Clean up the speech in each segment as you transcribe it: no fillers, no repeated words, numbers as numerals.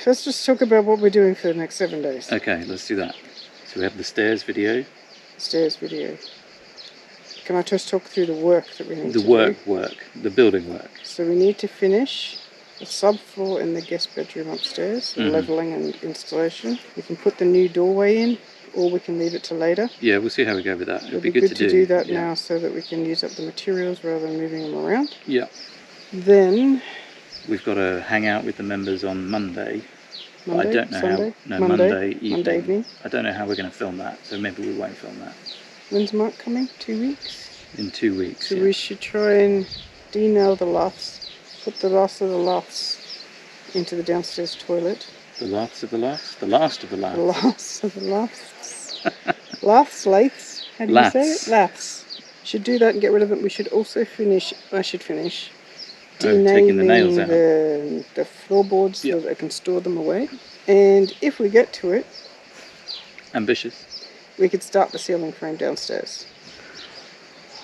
let's just talk about what we're doing for the next 7 days. Okay, let's do that. So we have the stairs video. Stairs video. Can I just talk through the work that we need to do? The building work. So we need to finish the subfloor in the guest bedroom upstairs, the levelling and installation. We can put the new doorway in, or we can leave it to later. Yeah, we'll see how we go with that. It'll be good to do that yeah. now so that we can use up the materials rather than moving them around. Yeah. Then we've got to hang out with the members on Monday. Monday, I don't know Sunday? how. No, Monday evening. Monday evening. I don't know how we're going to film that, so maybe we won't film that. When's Mark coming? 2 weeks? In 2 weeks. So yeah. we should try and de-nail the lofts, put the last of the lofts into the downstairs toilet. The last of the last? The last of the last. The last of the lofts. Lofts, laths? How do you say it? Laths. Should do that and get rid of them. We should also finish, taking the nails out. the floorboards so that I can store them away. And if we get to it, ambitious, we could start the ceiling frame downstairs.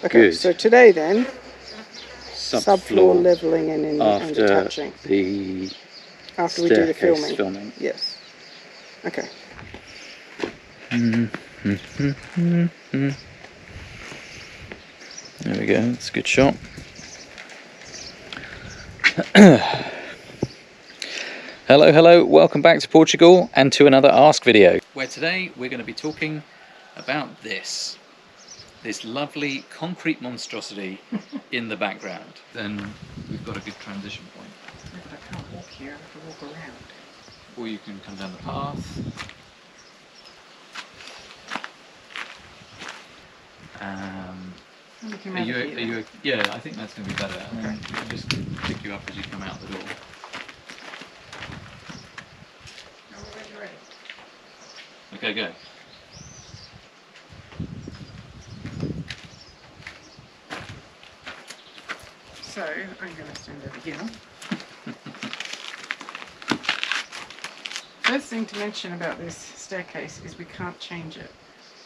Okay, good. So today then, subfloor levelling and attaching. After we do the filming. Yes. Okay. There we go, that's a good shot. Hello, welcome back to Portugal and to another Ask video. Where today we're going to be talking about this lovely concrete monstrosity in the background. Then we've got a good transition point. If I can't walk here, I have to walk around. Or you can come down the path. Yeah, I think that's going to be better. Okay. I'll just pick you up as you come out the door. Ready. Okay, go. So, I'm going to stand over here. First thing to mention about this staircase is we can't change it.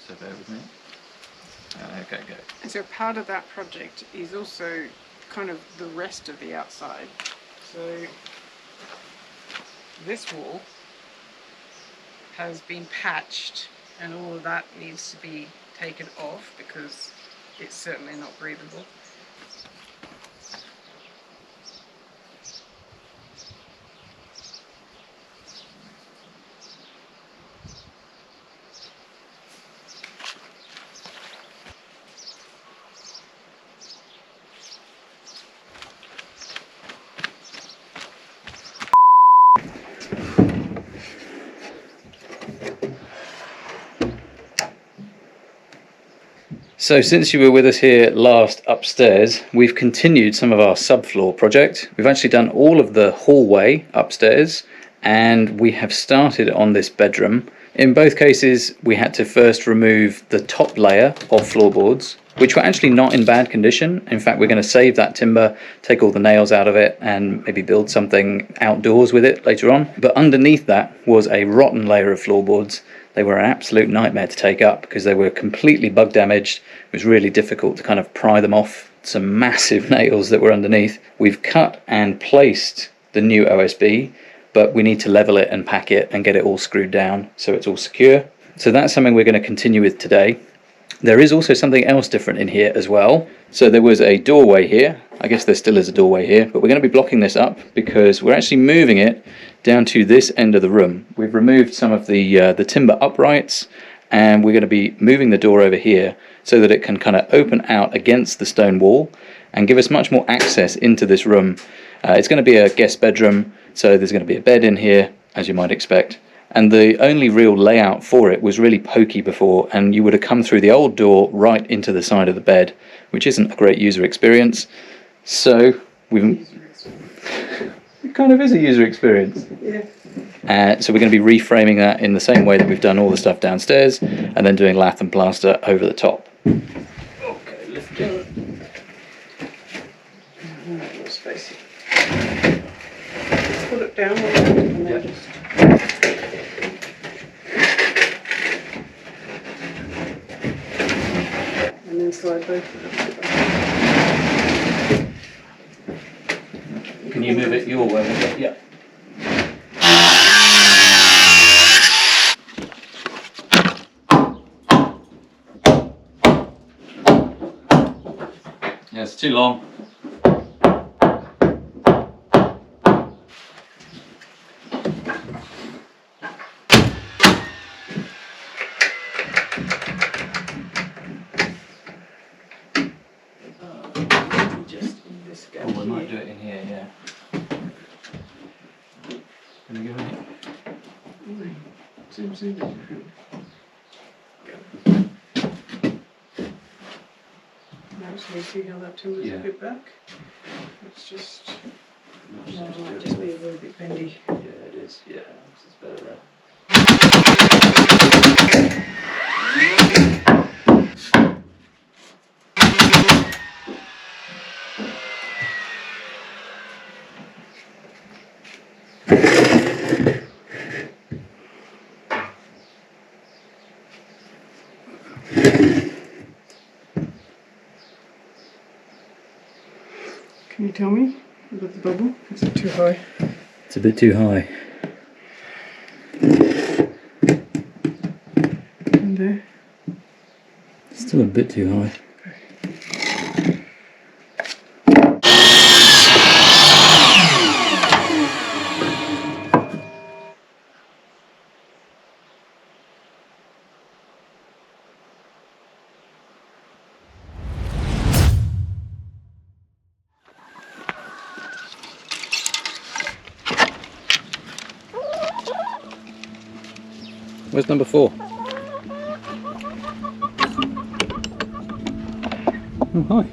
So bear with me. Okay, go. And so part of that project is also kind of the rest of the outside. So this wall has been patched and all of that needs to be taken off because it's certainly not breathable. So since you were with us here last upstairs, we've continued some of our subfloor project. We've actually done all of the hallway upstairs and we have started on this bedroom. In both cases, we had to first remove the top layer of floorboards, which were actually not in bad condition. In fact, we're going to save that timber, take all the nails out of it and maybe build something outdoors with it later on. But underneath that was a rotten layer of floorboards. They were an absolute nightmare to take up because they were completely bug damaged. It was really difficult to kind of pry them off some massive nails that were underneath. We've cut and placed the new OSB, but we need to level it and pack it and get it all screwed down so it's all secure. So that's something we're going to continue with today. There is also something else different in here as well. So there was a doorway here. I guess there still is a doorway here, but we're going to be blocking this up because we're actually moving it down to this end of the room. We've removed some of the timber uprights and we're going to be moving the door over here so that it can kind of open out against the stone wall and give us much more access into this room. It's going to be a guest bedroom, so there's going to be a bed in here, as you might expect. And the only real layout for it was really pokey before, and you would have come through the old door right into the side of the bed, which isn't a great user experience. So it kind of is a user experience. Yeah. So we're going to be reframing that in the same way that we've done all the stuff downstairs, and then doing lath and plaster over the top. Okay, let's do it. Spicy. Put it down and then just... And then slide both of them. Can you move it your way? Yeah. Yeah, it's too long. Oh, we might do it in here, yeah. Can we go in here? Seems in there. Now, so you see how that timber's a bit back? It's just, it might just be a little bit bendy. Yeah, it is. Yeah, this is better there. Can you tell me about the bubble? Is it too high? It's a bit too high. And there? Still a bit too high. Where's number 4? Oh, hi.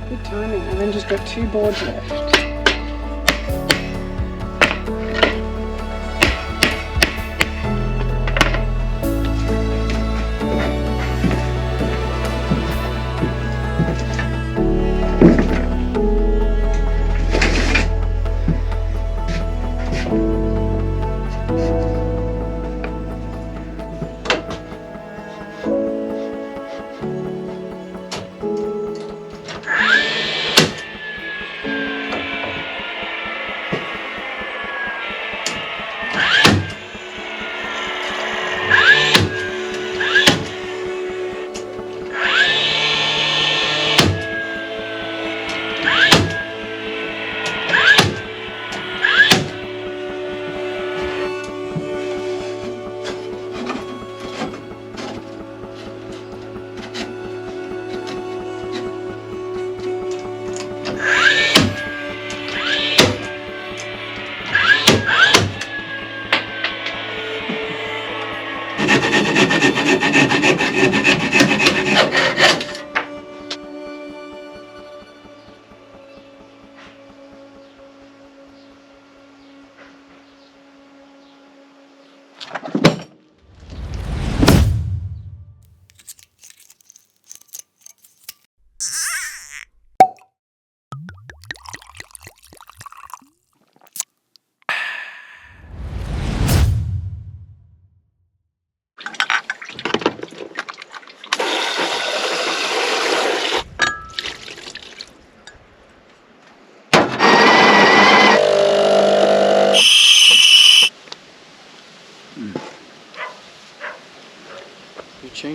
Good timing. I've then just got 2 boards left.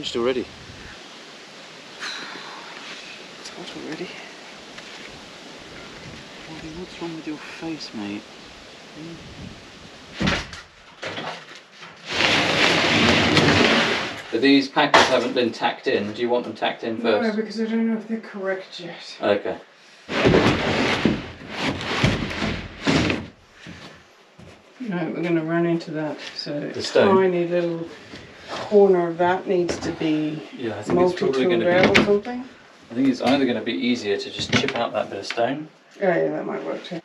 finished already. It's hot already. What's wrong with your face, mate? But these packers haven't been tacked in. Do you want them tacked in first? No, because I don't know if they're correct yet. Okay. No, we're going to run into that. So The stone? tiny little corner of that needs to be Yeah, I think it's probably going multi-tooled out to or something. I think it's either going to be easier to just chip out that bit of stone. Oh yeah, that might work too.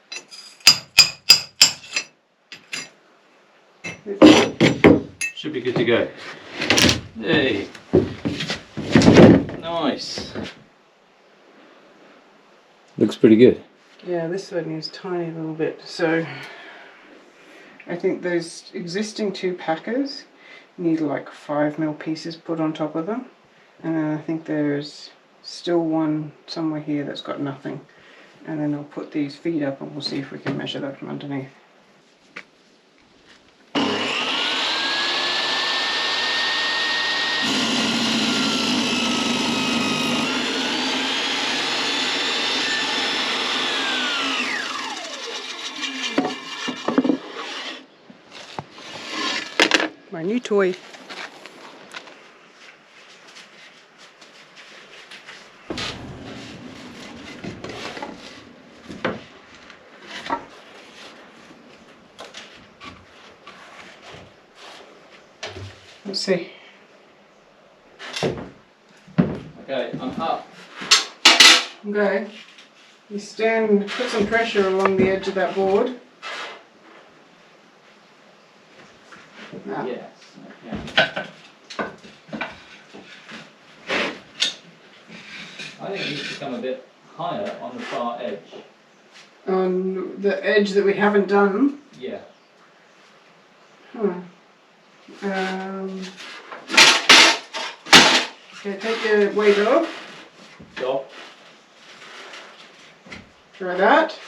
Should be good to go. Hey. Nice. Looks pretty good. Yeah, this side needs a tiny little bit. So I think those existing two packers need like 5mm pieces put on top of them. And then I think there's still one somewhere here that's got nothing. And then I'll put these feet up and we'll see if we can measure that from underneath. My new toy. Let's see. Okay, I'm up. Okay. You stand, put some pressure along the edge of that board. Now, Yes. Okay. I think it needs to come a bit higher on the far edge. on the edge that we haven't done. Yeah. Okay, take your weight off. Stop. Try that.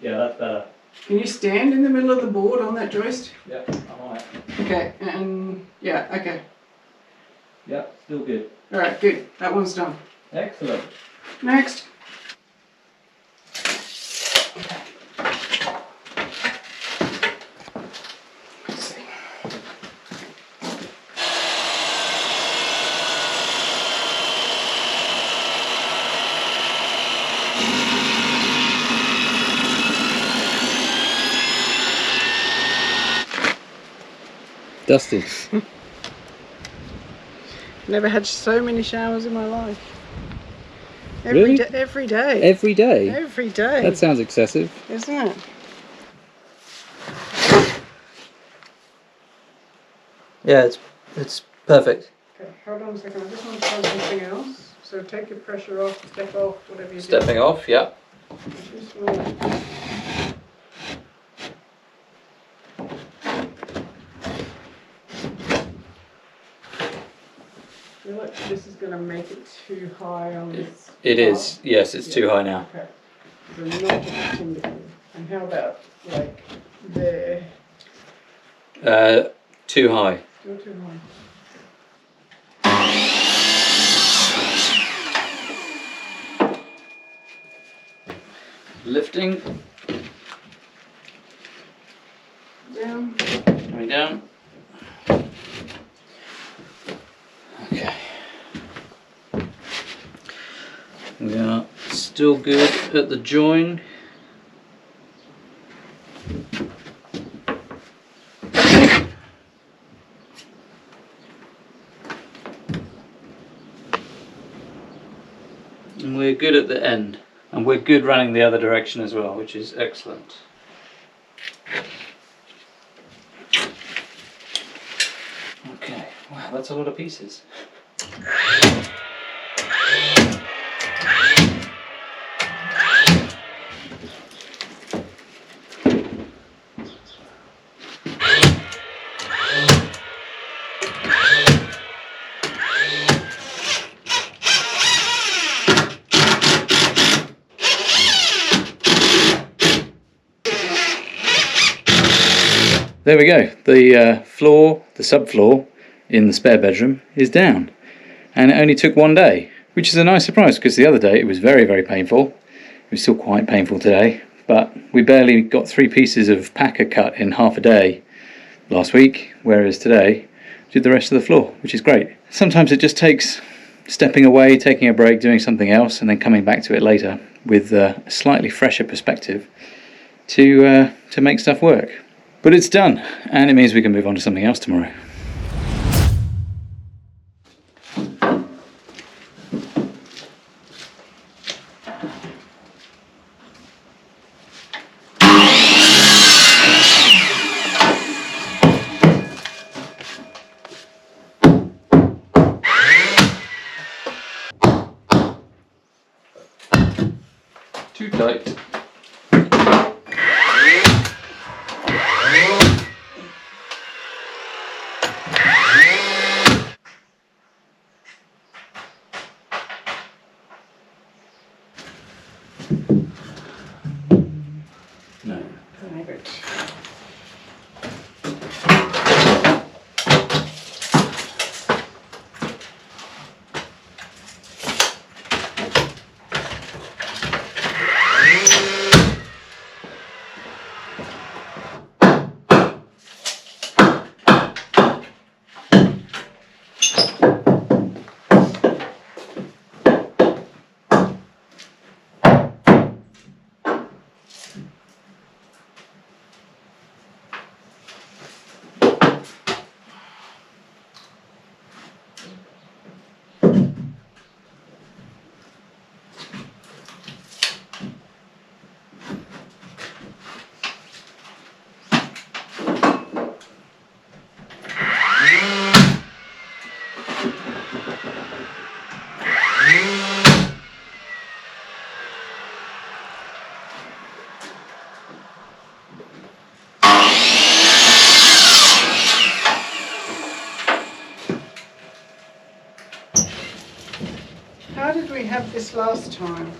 Yeah, that's better. Can you stand in the middle of the board on that joist? Yep, I'm on it. Okay, and yeah, okay. Yep, still good. Alright, good. That one's done. Excellent. Next. Let's see. Dusty. Never had so many showers in my life. Really? Every day. Every day? Every day. That sounds excessive. Isn't it? Yeah, it's perfect. Okay, hold on a second. I just want to try something else. So take your pressure off, step off, whatever you do. Stepping off, yeah. Just want- I feel like this is going to make it too high on this. It part. is. Yes, it's too high now. Okay. So not just timber. And how about like there? Too high. Still too high. Lifting. Down. Coming down. Okay. We are still good at the join. And we're good at the end. And we're good running the other direction as well, which is excellent. Okay, wow, that's a lot of pieces. There we go. The floor, the subfloor, in the spare bedroom is down. And it only took one day, which is a nice surprise because the other day it was very, very painful. It was still quite painful today, but we barely got 3 pieces of packer cut in half a day last week, whereas today did the rest of the floor, which is great. Sometimes it just takes stepping away, taking a break, doing something else, and then coming back to it later with a slightly fresher perspective to make stuff work. But it's done, and it means we can move on to something else tomorrow. Too tight. No. How did we have this last time?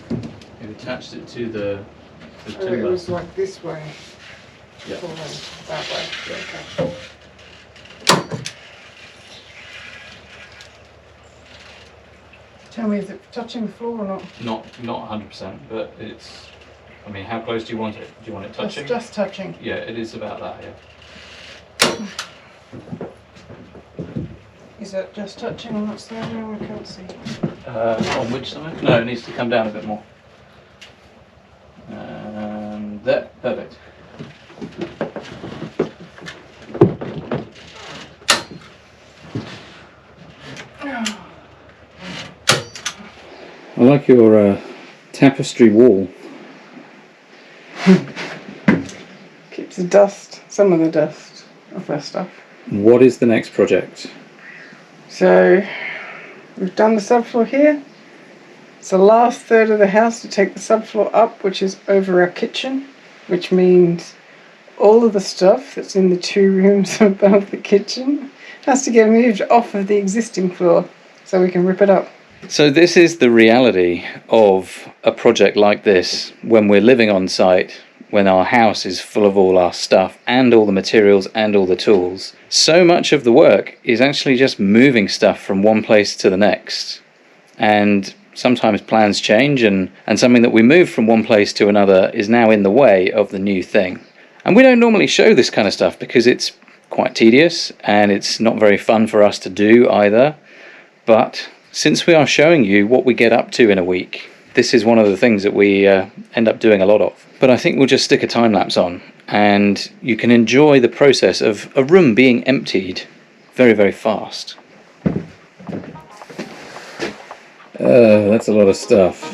We've attached it to the Oh, it was like this way. Yeah. Or that way. Okay. Tell me, is it touching the floor or not? Not 100%, but it's. I mean, how close do you want it? Do you want it touching? Just touching. Yeah, it is about that. Yeah. Is that just touching on that side? No, I can't see. On which side? No, it needs to come down a bit more. There, perfect. I like your tapestry wall. Keeps the dust, some of the dust off our stuff. What is the next project? So, we've done the subfloor here. It's the last third of the house to take the subfloor up, which is over our kitchen, which means all of the stuff that's in the 2 rooms above the kitchen has to get moved off of the existing floor so we can rip it up. So this is the reality of a project like this when we're living on site, when our house is full of all our stuff and all the materials and all the tools. So much of the work is actually just moving stuff from one place to the next. And sometimes plans change and something that we move from one place to another is now in the way of the new thing. And we don't normally show this kind of stuff because it's quite tedious and it's not very fun for us to do either. But since we are showing you what we get up to in a week, this is one of the things that we end up doing a lot of. But I think we'll just stick a time lapse on and you can enjoy the process of a room being emptied very, very fast. That's a lot of stuff.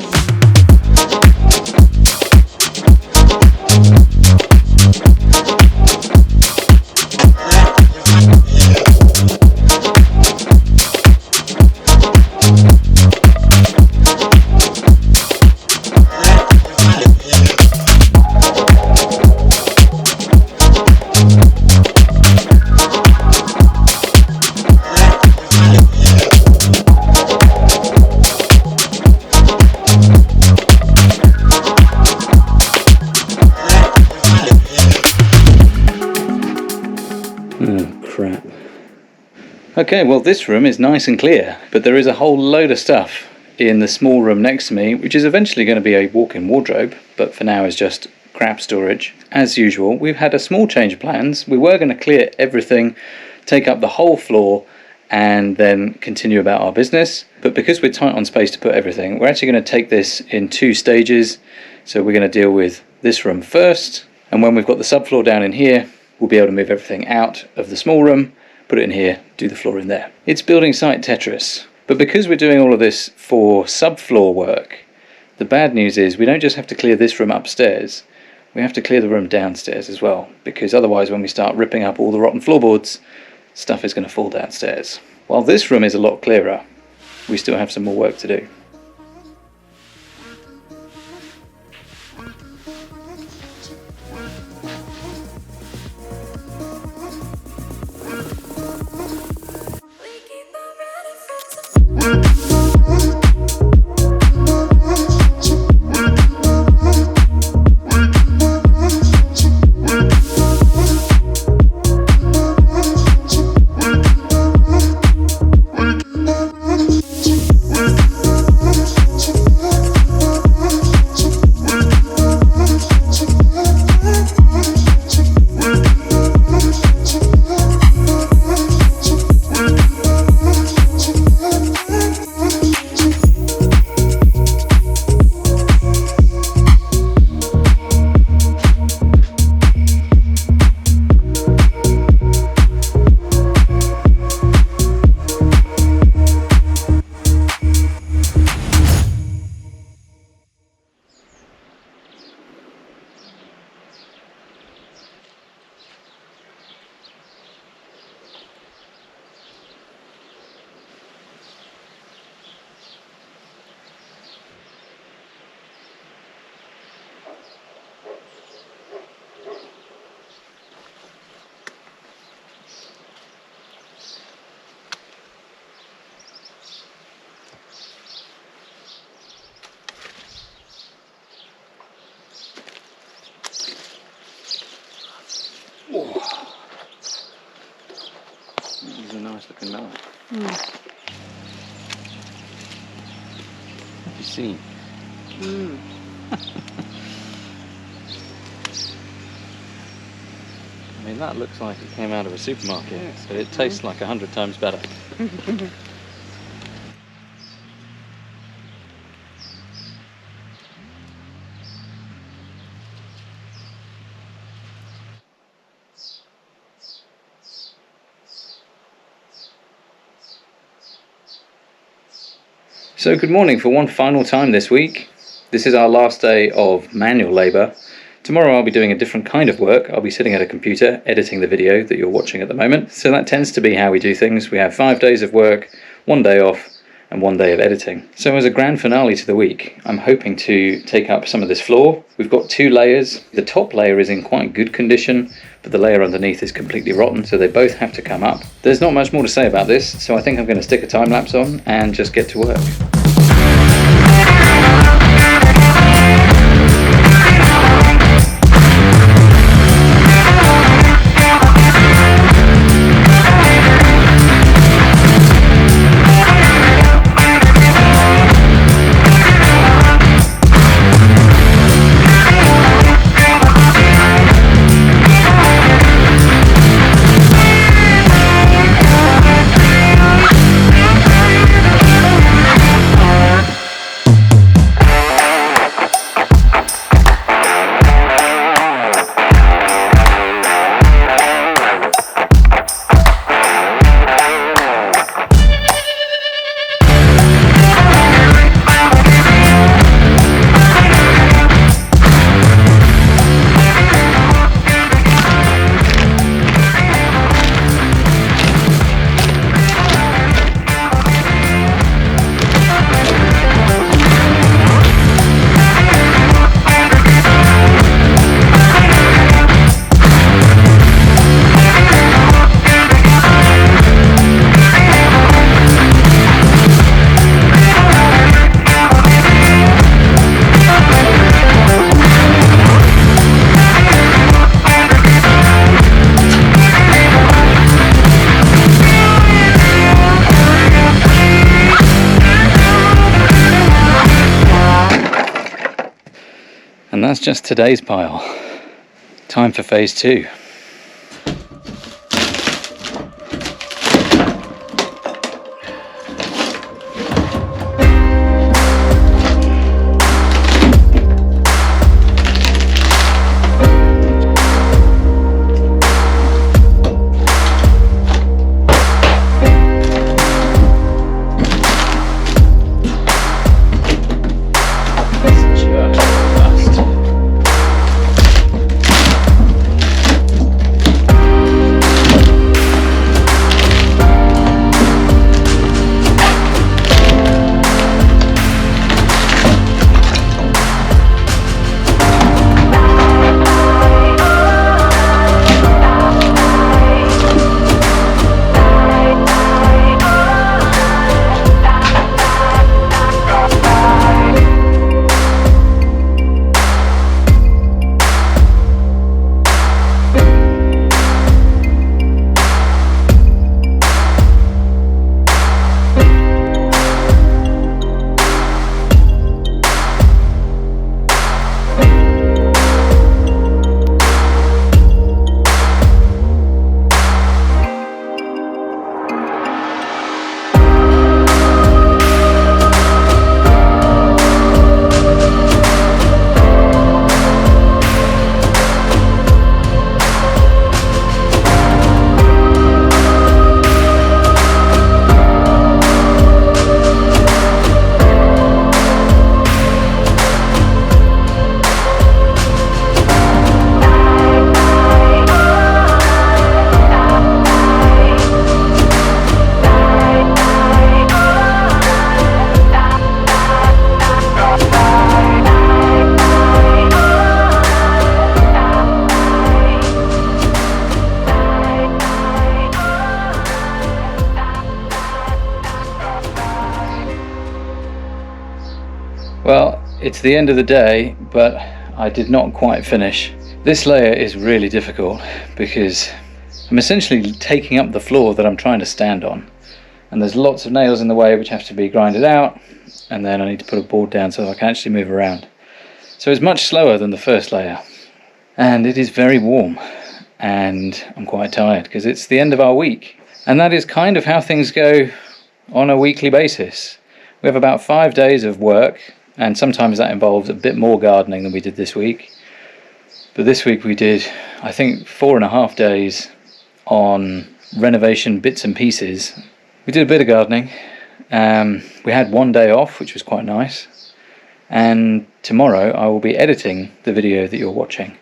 Okay, well this room is nice and clear, but there is a whole load of stuff in the small room next to me, which is eventually going to be a walk-in wardrobe, but for now is just crap storage. As usual, we've had a small change of plans. We were going to clear everything, take up the whole floor, and then continue about our business. But because we're tight on space to put everything, we're actually going to take this in 2 stages. So we're going to deal with this room first, and when we've got the subfloor down in here, we'll be able to move everything out of the small room, put it in here, do the floor in there. It's building site Tetris. But because we're doing all of this for subfloor work, the bad news is we don't just have to clear this room upstairs, we have to clear the room downstairs as well, because otherwise when we start ripping up all the rotten floorboards, stuff is going to fall downstairs. While this room is a lot clearer, we still have some more work to do. This is a nice looking melon. Have you seen? I mean, that looks like it came out of a supermarket, yes, but it tastes like 100 times better. So good morning for one final time this week. This is our last day of manual labour. Tomorrow I'll be doing a different kind of work. I'll be sitting at a computer editing the video that you're watching at the moment. So that tends to be how we do things. We have 5 days of work, 1 day off, and 1 day of editing. So as a grand finale to the week, I'm hoping to take up some of this floor. We've got 2 layers. The top layer is in quite good condition, but the layer underneath is completely rotten, so they both have to come up. There's not much more to say about this, so I think I'm going to stick a time lapse on and just get to work. And that's just today's pile. Time for phase 2. Well, it's the end of the day, but I did not quite finish. This layer is really difficult because I'm essentially taking up the floor that I'm trying to stand on, and there's lots of nails in the way which have to be grinded out, and then I need to put a board down so I can actually move around. So it's much slower than the first layer, and it is very warm, and I'm quite tired because it's the end of our week, and that is kind of how things go on a weekly basis. We have about 5 days of work, and sometimes that involves a bit more gardening than we did this week. But this week we did, I think, 4.5 days on renovation bits and pieces. We did a bit of gardening. We had 1 day off, which was quite nice. And tomorrow I will be editing the video that you're watching.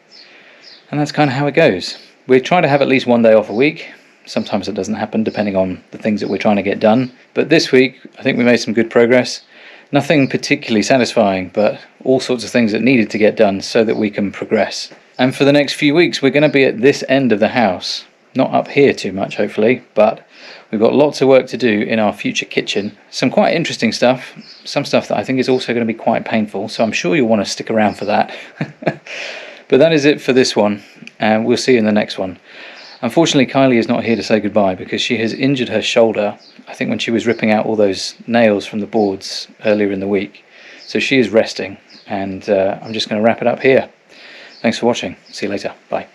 And that's kind of how it goes. We try to have at least 1 day off a week. Sometimes it doesn't happen depending on the things that we're trying to get done. But this week I think we made some good progress. Nothing particularly satisfying, but all sorts of things that needed to get done so that we can progress. And for the next few weeks we're going to be at this end of the house. Not up here too much, hopefully, but we've got lots of work to do in our future kitchen. Some quite interesting stuff, some stuff that I think is also going to be quite painful, so I'm sure you'll want to stick around for that. But that is it for this one, and we'll see you in the next one. Unfortunately, Kylie is not here to say goodbye because she has injured her shoulder, I think when she was ripping out all those nails from the boards earlier in the week. So she is resting, and I'm just going to wrap it up here. Thanks for watching. See you later. Bye.